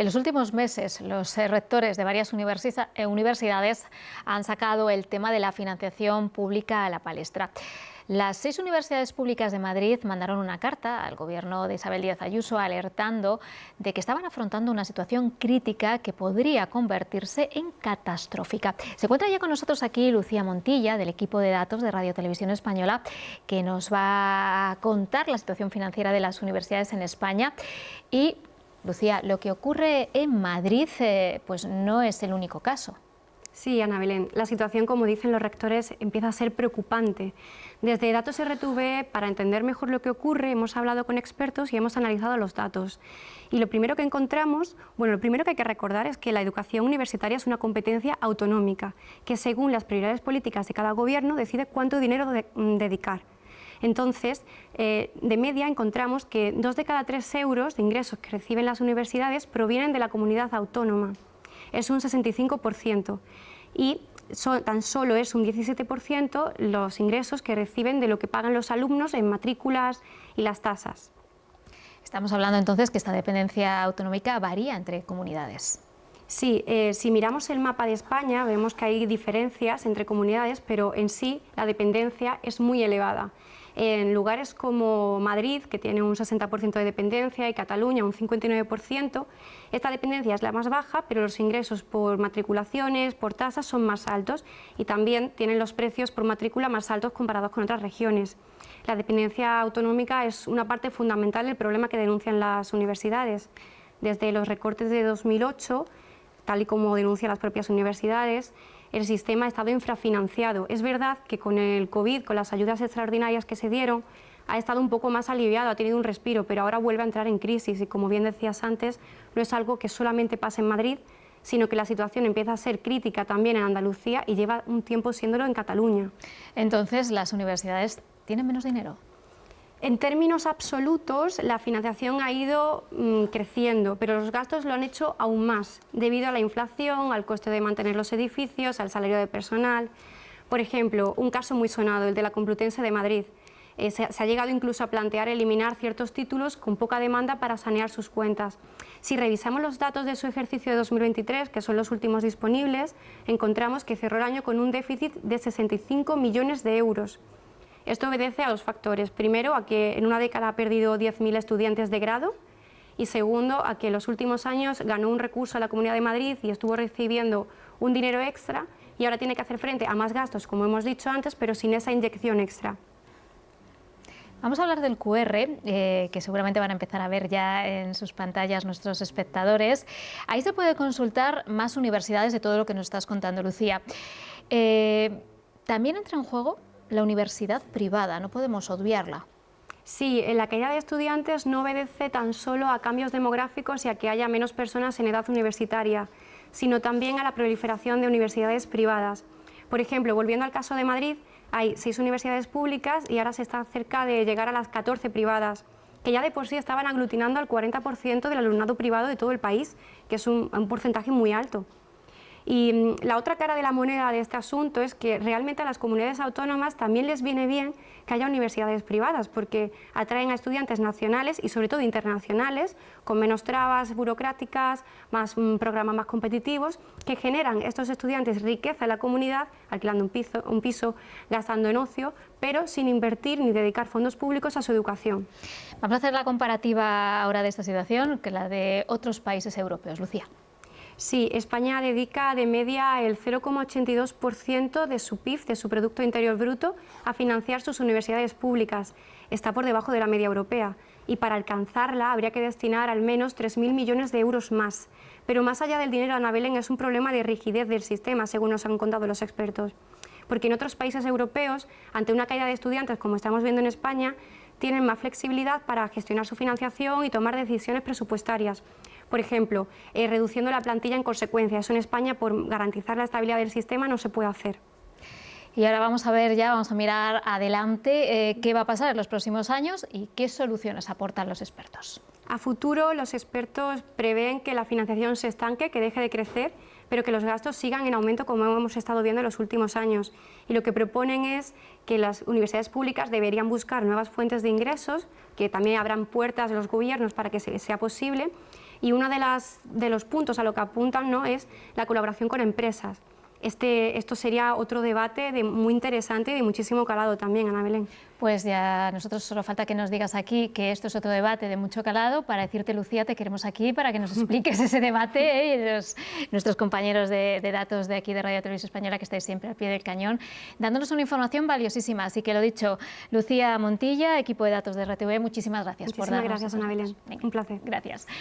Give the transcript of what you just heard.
En los últimos meses, los rectores de varias universidades han sacado el tema de la financiación pública a la palestra. Las 6 universidades públicas de Madrid mandaron una carta al gobierno de Isabel Díaz Ayuso alertando de que estaban afrontando una situación crítica que podría convertirse en catastrófica. Se encuentra ya con nosotros aquí Lucía Montilla, del equipo de datos de Radio Televisión Española, que nos va a contar la situación financiera de las universidades en España. Y, Lucía, lo que ocurre en Madrid pues no es el único caso. Sí, Ana Belén, la situación, como dicen los rectores, empieza a ser preocupante. Desde Datos RTV, para entender mejor lo que ocurre, hemos hablado con expertos y hemos analizado los datos. Y lo primero que encontramos, lo primero que hay que recordar es que la educación universitaria es una competencia autonómica, que según las prioridades políticas de cada gobierno decide cuánto dinero dedicar. Entonces, de media encontramos que 2 de cada 3 euros de ingresos que reciben las universidades provienen de la comunidad autónoma. Es un 65% y tan solo es un 17% los ingresos que reciben de lo que pagan los alumnos en matrículas y las tasas. Estamos hablando entonces que esta dependencia autonómica varía entre comunidades. Sí, si miramos el mapa de España vemos que hay diferencias entre comunidades, pero en sí la dependencia es muy elevada. En lugares como Madrid, que tiene un 60% de dependencia, y Cataluña un 59%, esta dependencia es la más baja, pero los ingresos por matriculaciones, por tasas son más altos y también tienen los precios por matrícula más altos comparados con otras regiones. La dependencia autonómica es una parte fundamental del problema que denuncian las universidades. Desde los recortes de 2008, tal y como denuncian las propias universidades, el sistema ha estado infrafinanciado. Es verdad que con el COVID, con las ayudas extraordinarias que se dieron, ha estado un poco más aliviado, ha tenido un respiro, pero ahora vuelve a entrar en crisis y, como bien decías antes, no es algo que solamente pasa en Madrid, sino que la situación empieza a ser crítica también en Andalucía y lleva un tiempo siéndolo en Cataluña. Entonces, ¿las universidades tienen menos dinero? En términos absolutos, la financiación ha ido creciendo, pero los gastos lo han hecho aún más, debido a la inflación, al coste de mantener los edificios, al salario de personal. Por ejemplo, un caso muy sonado, el de la Complutense de Madrid. Se ha llegado incluso a plantear eliminar ciertos títulos con poca demanda para sanear sus cuentas. Si revisamos los datos de su ejercicio de 2023, que son los últimos disponibles, encontramos que cerró el año con un déficit de 65 millones de euros. Esto obedece a 2 factores. Primero, a que en una década ha perdido 10.000 estudiantes de grado, y segundo, a que en los últimos años ganó un recurso a la Comunidad de Madrid y estuvo recibiendo un dinero extra y ahora tiene que hacer frente a más gastos, como hemos dicho antes, pero sin esa inyección extra. Vamos a hablar del QR, que seguramente van a empezar a ver ya en sus pantallas nuestros espectadores. Ahí se puede consultar más universidades de todo lo que nos estás contando, Lucía. También entra en juego la universidad privada, no podemos obviarla. Sí, la caída de estudiantes no obedece tan solo a cambios demográficos y a que haya menos personas en edad universitaria, sino también a la proliferación de universidades privadas. Por ejemplo, volviendo al caso de Madrid, hay 6 universidades públicas y ahora se está cerca de llegar a las 14 privadas, que ya de por sí estaban aglutinando al 40% del alumnado privado de todo el país, que es un porcentaje muy alto. Y la otra cara de la moneda de este asunto es que realmente a las comunidades autónomas también les viene bien que haya universidades privadas, porque atraen a estudiantes nacionales y sobre todo internacionales, con menos trabas burocráticas, programas más competitivos, que generan estos estudiantes riqueza en la comunidad, alquilando un piso, gastando en ocio, pero sin invertir ni dedicar fondos públicos a su educación. Vamos a hacer la comparativa ahora de esta situación que la de otros países europeos. Lucía. Sí, España dedica de media el 0,82% de su PIB, de su Producto Interior Bruto, a financiar sus universidades públicas. Está por debajo de la media europea y para alcanzarla habría que destinar al menos 3.000 millones de euros más. Pero más allá del dinero, Ana Belén, es un problema de rigidez del sistema, según nos han contado los expertos. Porque en otros países europeos, ante una caída de estudiantes, como estamos viendo en España, tienen más flexibilidad para gestionar su financiación y tomar decisiones presupuestarias. Por ejemplo, reduciendo la plantilla en consecuencia. Eso en España, por garantizar la estabilidad del sistema, no se puede hacer. Y ahora vamos a ver ya, vamos a mirar adelante qué va a pasar en los próximos años y qué soluciones aportan los expertos. A futuro, los expertos prevén que la financiación se estanque, que deje de crecer, pero que los gastos sigan en aumento, como hemos estado viendo en los últimos años. Y lo que proponen es que las universidades públicas deberían buscar nuevas fuentes de ingresos, que también abran puertas de los gobiernos para que sea posible, Y uno de los puntos a lo que apuntan, ¿no?, es la colaboración con empresas. Esto sería otro debate muy interesante y de muchísimo calado también, Ana Belén. Pues ya a nosotros solo falta que nos digas aquí que esto es otro debate de mucho calado. Para decirte, Lucía, te queremos aquí para que nos expliques ese debate, nuestros compañeros de datos de aquí de Radio Televisión Española, que estáis siempre al pie del cañón, dándonos una información valiosísima. Así que lo dicho, Lucía Montilla, equipo de datos de RTV, muchísimas gracias por darnos. Muchísimas gracias, Ana Belén. Venga, un placer. Gracias.